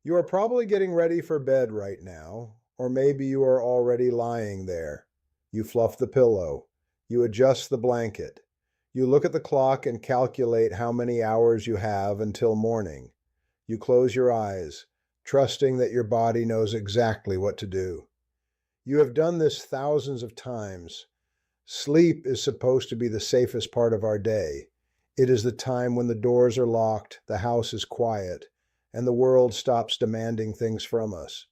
You are probably getting ready for bed right now, or maybe you are already lying there. You fluff the pillow. You adjust the blanket. You look at the clock and calculate how many hours you have until morning. You close your eyes, trusting that your body knows exactly what to do. You have done this thousands of times. Sleep is supposed to be the safest part of our day. It is the time when the doors are locked, the house is quiet, and the world stops demanding things from us.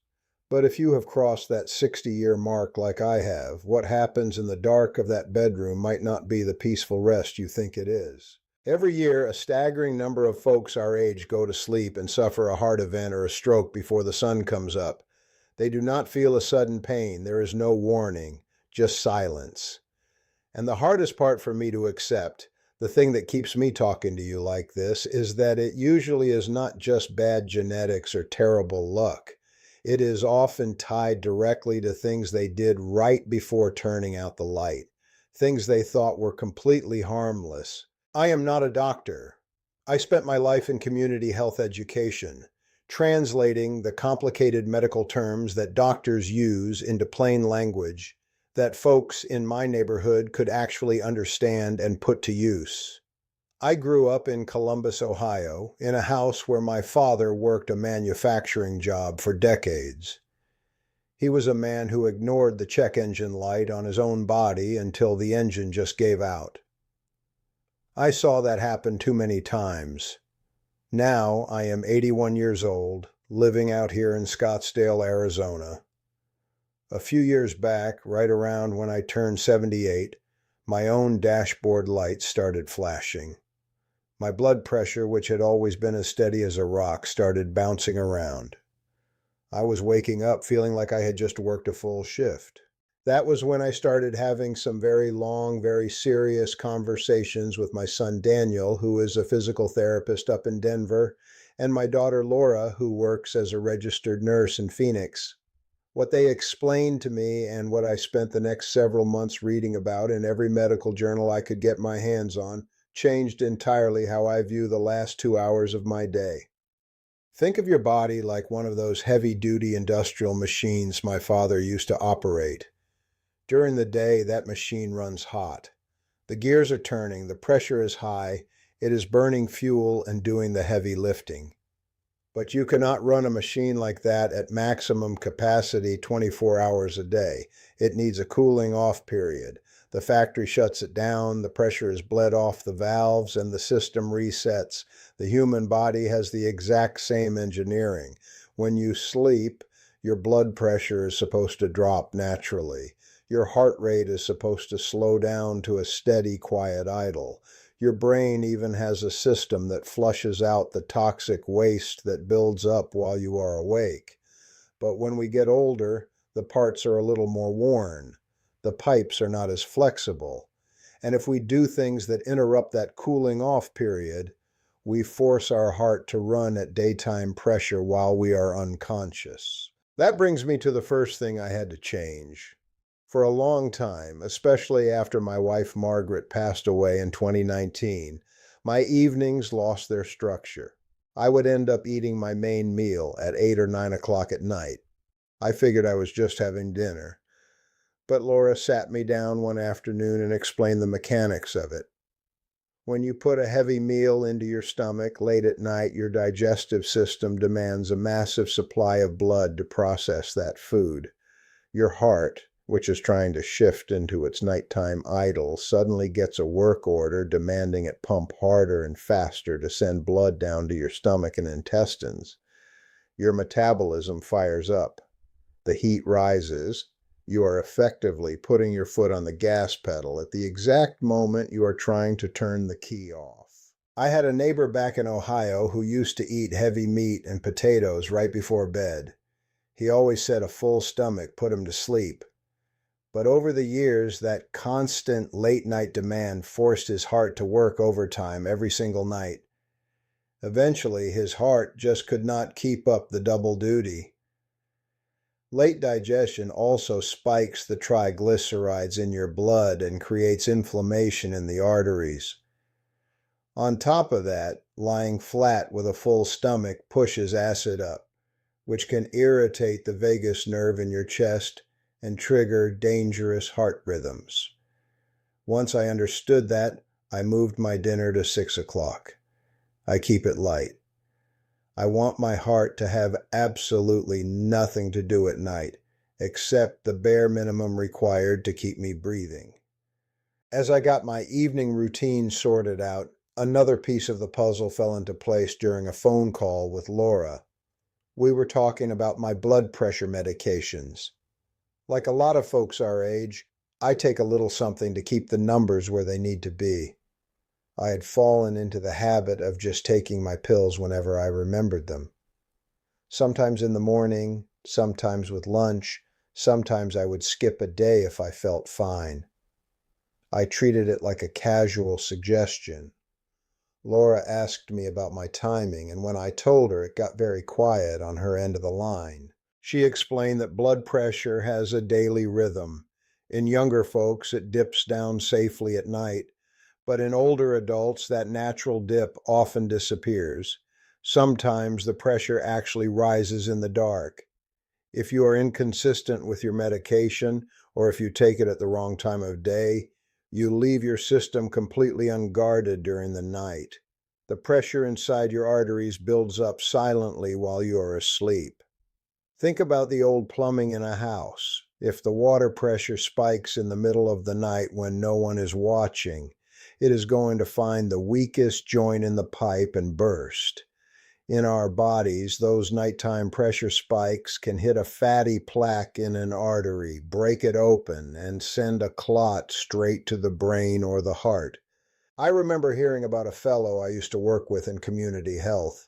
But if you have crossed that 60-year mark like I have, what happens in the dark of that bedroom might not be the peaceful rest you think it is. Every year, a staggering number of folks our age go to sleep and suffer a heart event or a stroke before the sun comes up. They do not feel a sudden pain. There is no warning, just silence. And the hardest part for me to accept, the thing that keeps me talking to you like this, is that it usually is not just bad genetics or terrible luck. It is often tied directly to things they did right before turning out the light, things they thought were completely harmless. I am not a doctor. I spent my life in community health education, translating the complicated medical terms that doctors use into plain language that folks in my neighborhood could actually understand and put to use. I grew up in Columbus, Ohio, in a house where my father worked a manufacturing job for decades. He was a man who ignored the check engine light on his own body until the engine just gave out. I saw that happen too many times. Now I am 81 years old, living out here in Scottsdale, Arizona. A few years back, right around when I turned 78, my own dashboard lights started flashing. My blood pressure, which had always been as steady as a rock, started bouncing around. I was waking up feeling like I had just worked a full shift. That was when I started having some very long, very serious conversations with my son Daniel, who is a physical therapist up in Denver, and my daughter Laura, who works as a registered nurse in Phoenix. What they explained to me and what I spent the next several months reading about in every medical journal I could get my hands on changed entirely how I view the last 2 hours of my day. Think of your body like one of those heavy-duty industrial machines my father used to operate. During the day, that machine runs hot. The gears are turning, the pressure is high, it is burning fuel and doing the heavy lifting. But you cannot run a machine like that at maximum capacity 24 hours a day. It needs a cooling off period. The factory shuts it down, the pressure is bled off the valves, and the system resets. The human body has the exact same engineering. When you sleep, your blood pressure is supposed to drop naturally. Your heart rate is supposed to slow down to a steady, quiet idle. Your brain even has a system that flushes out the toxic waste that builds up while you are awake. But when we get older, the parts are a little more worn. The pipes are not as flexible. And if we do things that interrupt that cooling off period, we force our heart to run at daytime pressure while we are unconscious. That brings me to the first thing I had to change. For a long time, especially after my wife Margaret passed away in 2019, my evenings lost their structure. I would end up eating my main meal at 8 or 9 o'clock at night. I figured I was just having dinner. But Laura sat me down one afternoon and explained the mechanics of it. When you put a heavy meal into your stomach late at night, your digestive system demands a massive supply of blood to process that food. Your heart, which is trying to shift into its nighttime idle, suddenly gets a work order demanding it pump harder and faster to send blood down to your stomach and intestines. Your metabolism fires up. The heat rises. You are effectively putting your foot on the gas pedal at the exact moment you are trying to turn the key off. I had a neighbor back in Ohio who used to eat heavy meat and potatoes right before bed. He always said a full stomach put him to sleep. But over the years, that constant late-night demand forced his heart to work overtime every single night. Eventually, his heart just could not keep up the double duty. Late digestion also spikes the triglycerides in your blood and creates inflammation in the arteries. On top of that, lying flat with a full stomach pushes acid up. which can irritate the vagus nerve in your chest and trigger dangerous heart rhythms. Once I understood that, I moved my dinner to 6 o'clock. I keep it light. I want my heart to have absolutely nothing to do at night, except the bare minimum required to keep me breathing. As I got my evening routine sorted out, another piece of the puzzle fell into place during a phone call with Laura. We were talking about my blood pressure medications. Like a lot of folks our age, I take a little something to keep the numbers where they need to be. I had fallen into the habit of just taking my pills whenever I remembered them. Sometimes in the morning, sometimes with lunch, sometimes I would skip a day if I felt fine. I treated it like a casual suggestion. Laura asked me about my timing, and when I told her, it got very quiet on her end of the line. She explained that blood pressure has a daily rhythm. In younger folks, it dips down safely at night, but in older adults, that natural dip often disappears. Sometimes the pressure actually rises in the dark. If you are inconsistent with your medication, or if you take it at the wrong time of day, you leave your system completely unguarded during the night. The pressure inside your arteries builds up silently while you are asleep. Think about the old plumbing in a house. If the water pressure spikes in the middle of the night when no one is watching, it is going to find the weakest joint in the pipe and burst. In our bodies, those nighttime pressure spikes can hit a fatty plaque in an artery, break it open, and send a clot straight to the brain or the heart. I remember hearing about a fellow I used to work with in community health.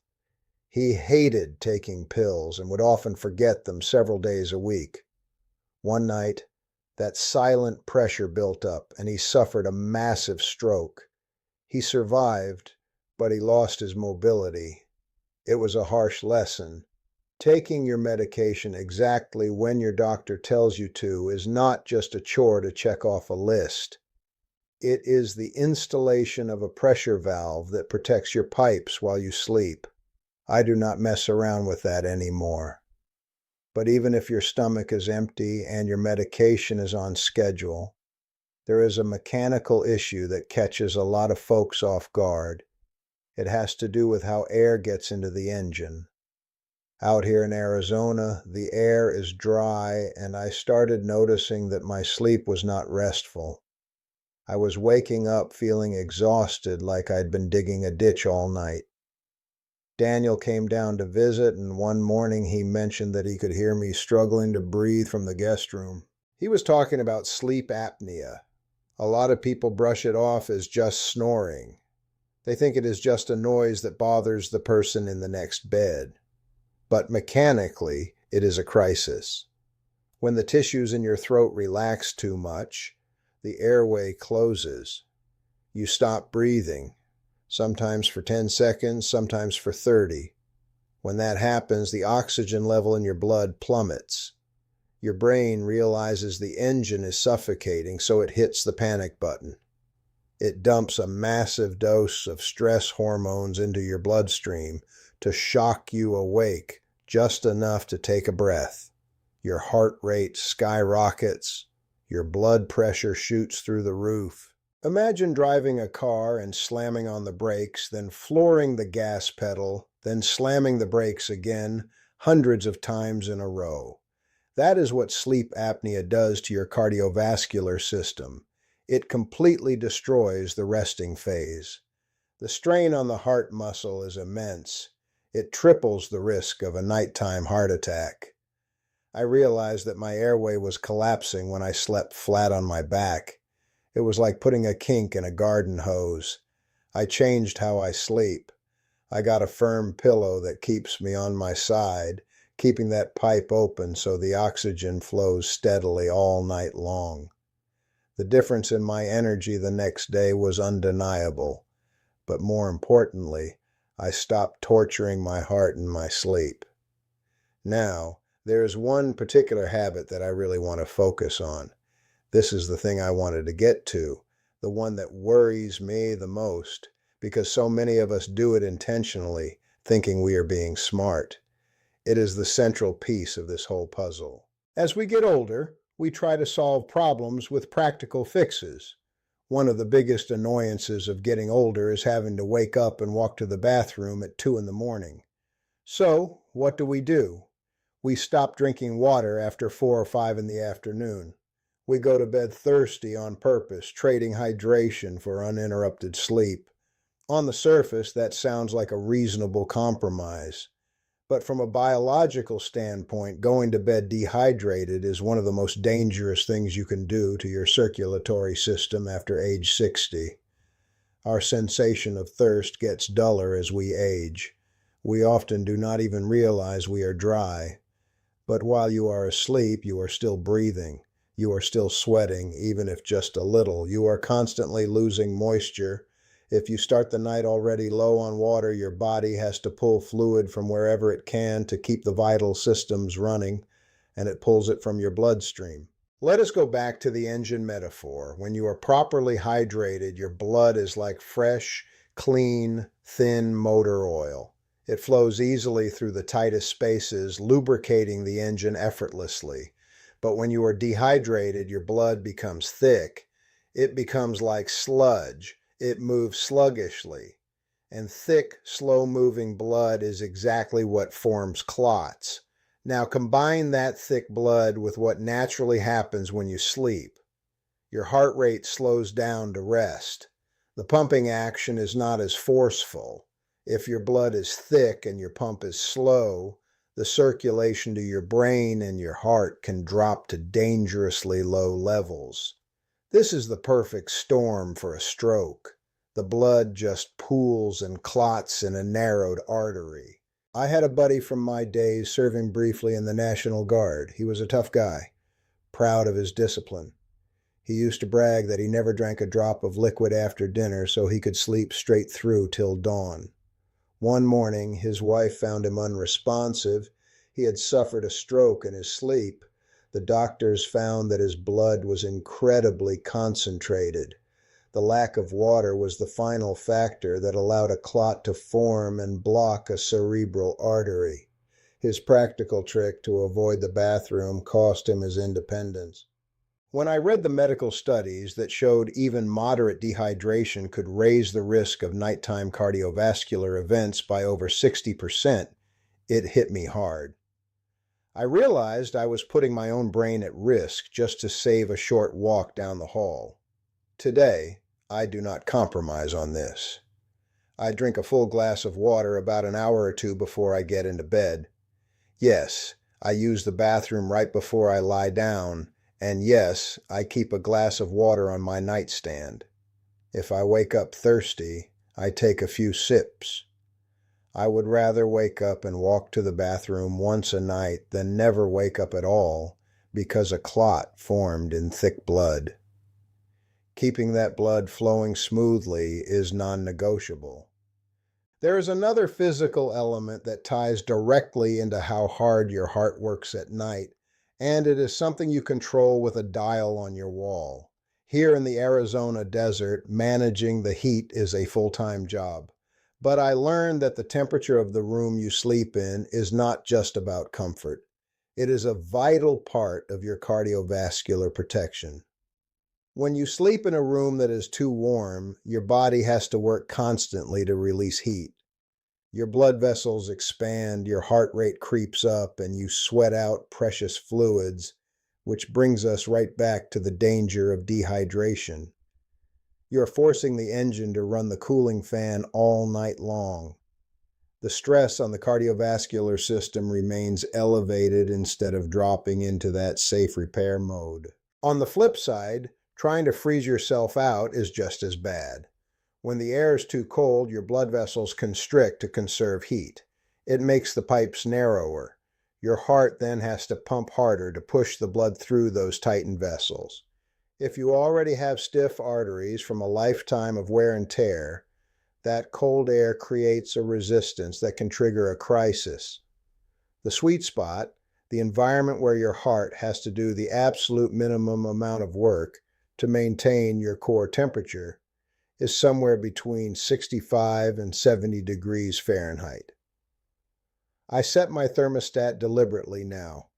He hated taking pills and would often forget them several days a week. One night, that silent pressure built up, and he suffered a massive stroke. He survived, but he lost his mobility. It was a harsh lesson. Taking your medication exactly when your doctor tells you to is not just a chore to check off a list. It is the installation of a pressure valve that protects your pipes while you sleep. I do not mess around with that anymore. But even if your stomach is empty and your medication is on schedule, there is a mechanical issue that catches a lot of folks off guard. It has to do with how air gets into the engine. Out here in Arizona, the air is dry, and I started noticing that my sleep was not restful. I was waking up feeling exhausted, like I'd been digging a ditch all night. Daniel came down to visit, and one morning he mentioned that he could hear me struggling to breathe from the guest room. He was talking about sleep apnea. A lot of people brush it off as just snoring. They think it is just a noise that bothers the person in the next bed. But mechanically, it is a crisis. When the tissues in your throat relax too much, the airway closes. You stop breathing, sometimes for 10 seconds, sometimes for 30. When that happens, the oxygen level in your blood plummets. Your brain realizes the engine is suffocating, so it hits the panic button. It dumps a massive dose of stress hormones into your bloodstream to shock you awake just enough to take a breath. Your heart rate skyrockets. Your blood pressure shoots through the roof. Imagine driving a car and slamming on the brakes, then flooring the gas pedal, then slamming the brakes again, hundreds of times in a row. That is what sleep apnea does to your cardiovascular system. It completely destroys the resting phase. The strain on the heart muscle is immense. It triples the risk of a nighttime heart attack. I realized that my airway was collapsing when I slept flat on my back. It was like putting a kink in a garden hose. I changed how I sleep. I got a firm pillow that keeps me on my side, keeping that pipe open so the oxygen flows steadily all night long. The difference in my energy the next day was undeniable, but more importantly, I stopped torturing my heart in my sleep. Now, there is one particular habit that I really want to focus on. This is the thing I wanted to get to, the one that worries me the most, because so many of us do it intentionally, thinking we are being smart. It is the central piece of this whole puzzle. As we get older, we try to solve problems with practical fixes. One of the biggest annoyances of getting older is having to wake up and walk to the bathroom at 2 in the morning. So, what do? We stop drinking water after 4 or 5 in the afternoon. We go to bed thirsty on purpose, trading hydration for uninterrupted sleep. On the surface, that sounds like a reasonable compromise. But from a biological standpoint, going to bed dehydrated is one of the most dangerous things you can do to your circulatory system after age 60. Our sensation of thirst gets duller as we age. We often do not even realize we are dry. But while you are asleep, you are still breathing. You are still sweating, even if just a little. You are constantly losing moisture. If you start the night already low on water, your body has to pull fluid from wherever it can to keep the vital systems running, and it pulls it from your bloodstream. Let us go back to the engine metaphor. When you are properly hydrated, your blood is like fresh, clean, thin motor oil. It flows easily through the tightest spaces, lubricating the engine effortlessly. But when you are dehydrated, your blood becomes thick. It becomes like sludge. It moves sluggishly. And thick, slow-moving blood is exactly what forms clots. Now combine that thick blood with what naturally happens when you sleep. Your heart rate slows down to rest. The pumping action is not as forceful. If your blood is thick and your pump is slow, the circulation to your brain and your heart can drop to dangerously low levels. This is the perfect storm for a stroke. The blood just pools and clots in a narrowed artery. I had a buddy from my days serving briefly in the National Guard. He was a tough guy, proud of his discipline. He used to brag that he never drank a drop of liquid after dinner so he could sleep straight through till dawn. One morning, his wife found him unresponsive. He had suffered a stroke in his sleep. The doctors found that his blood was incredibly concentrated. The lack of water was the final factor that allowed a clot to form and block a cerebral artery. His practical trick to avoid the bathroom cost him his independence. When I read the medical studies that showed even moderate dehydration could raise the risk of nighttime cardiovascular events by over 60%, it hit me hard. I realized I was putting my own brain at risk just to save a short walk down the hall. Today, I do not compromise on this. I drink a full glass of water about an hour or two before I get into bed. Yes, I use the bathroom right before I lie down, and yes, I keep a glass of water on my nightstand. If I wake up thirsty, I take a few sips. I would rather wake up and walk to the bathroom once a night than never wake up at all because a clot formed in thick blood. Keeping that blood flowing smoothly is non-negotiable. There is another physical element that ties directly into how hard your heart works at night, and it is something you control with a dial on your wall. Here in the Arizona desert, managing the heat is a full-time job. But I learned that the temperature of the room you sleep in is not just about comfort. It is a vital part of your cardiovascular protection. When you sleep in a room that is too warm, your body has to work constantly to release heat. Your blood vessels expand, your heart rate creeps up, and you sweat out precious fluids, which brings us right back to the danger of dehydration. You're forcing the engine to run the cooling fan all night long. The stress on the cardiovascular system remains elevated instead of dropping into that safe repair mode. On the flip side, trying to freeze yourself out is just as bad. When the air is too cold, your blood vessels constrict to conserve heat. It makes the pipes narrower. Your heart then has to pump harder to push the blood through those tightened vessels. If you already have stiff arteries from a lifetime of wear and tear, that cold air creates a resistance that can trigger a crisis. The sweet spot, the environment where your heart has to do the absolute minimum amount of work to maintain your core temperature, is somewhere between 65 and 70 degrees Fahrenheit. I set my thermostat deliberately now.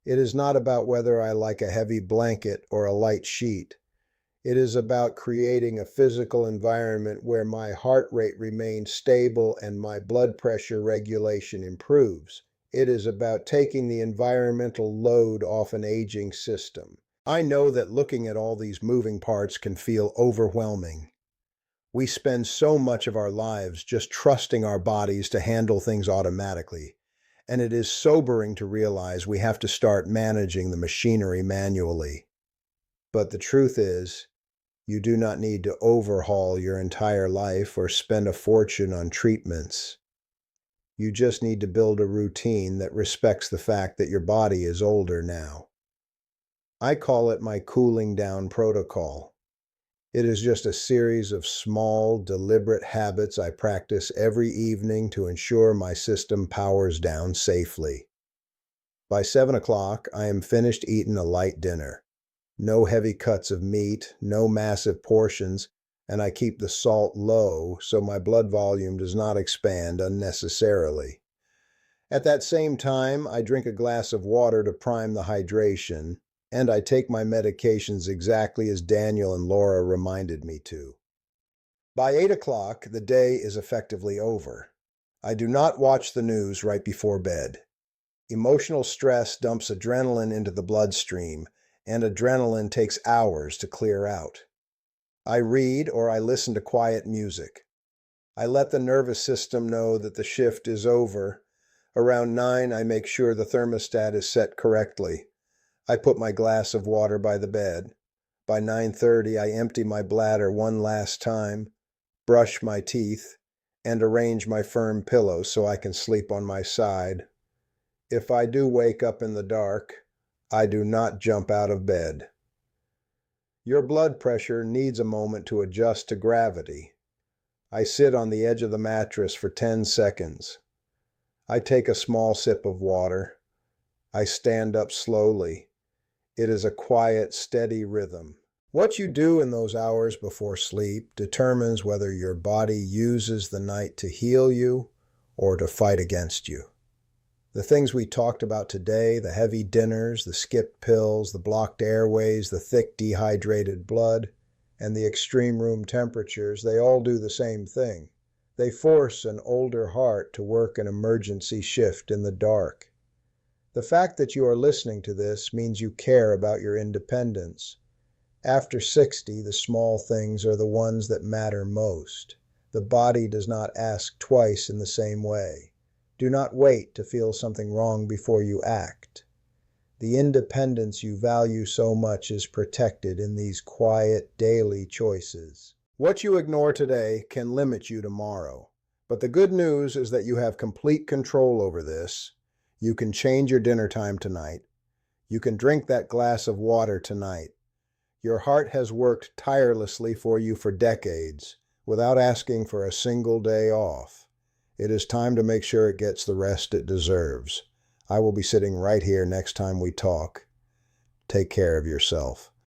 It is not about whether I like a heavy blanket or a light sheet. It is about creating a physical environment where my heart rate remains stable and my blood pressure regulation improves. It is about taking the environmental load off an aging system. I know that looking at all these moving parts can feel overwhelming. We spend so much of our lives just trusting our bodies to handle things automatically, and it is sobering to realize we have to start managing the machinery manually. But the truth is, you do not need to overhaul your entire life or spend a fortune on treatments. You just need to build a routine that respects the fact that your body is older now. I call it my cooling down protocol. It is just a series of small, deliberate habits I practice every evening to ensure my system powers down safely. By 7 o'clock, I am finished eating a light dinner. No heavy cuts of meat, no massive portions, and I keep the salt low so my blood volume does not expand unnecessarily. At that same time, I drink a glass of water to prime the hydration, and I take my medications exactly as Daniel and Laura reminded me to. By 8 o'clock, the day is effectively over. I do not watch the news right before bed. Emotional stress dumps adrenaline into the bloodstream, and adrenaline takes hours to clear out. I read or I listen to quiet music. I let the nervous system know that the shift is over. Around 9, I make sure the thermostat is set correctly. I put my glass of water by the bed. By 9:30, I empty my bladder one last time, brush my teeth, and arrange my firm pillow so I can sleep on my side. If I do wake up in the dark, I do not jump out of bed. Your blood pressure needs a moment to adjust to gravity. I sit on the edge of the mattress for 10 seconds. I take a small sip of water. I stand up slowly. It is a quiet, steady rhythm. What you do in those hours before sleep determines whether your body uses the night to heal you or to fight against you. The things we talked about today, the heavy dinners, the skipped pills, the blocked airways, the thick dehydrated blood, and the extreme room temperatures, they all do the same thing. They force an older heart to work an emergency shift in the dark. The fact that you are listening to this means you care about your independence. After 60, the small things are the ones that matter most. The body does not ask twice in the same way. Do not wait to feel something wrong before you act. The independence you value so much is protected in these quiet, daily choices. What you ignore today can limit you tomorrow. But the good news is that you have complete control over this. You can change your dinner time tonight. You can drink that glass of water tonight. Your heart has worked tirelessly for you for decades without asking for a single day off. It is time to make sure it gets the rest it deserves. I will be sitting right here next time we talk. Take care of yourself.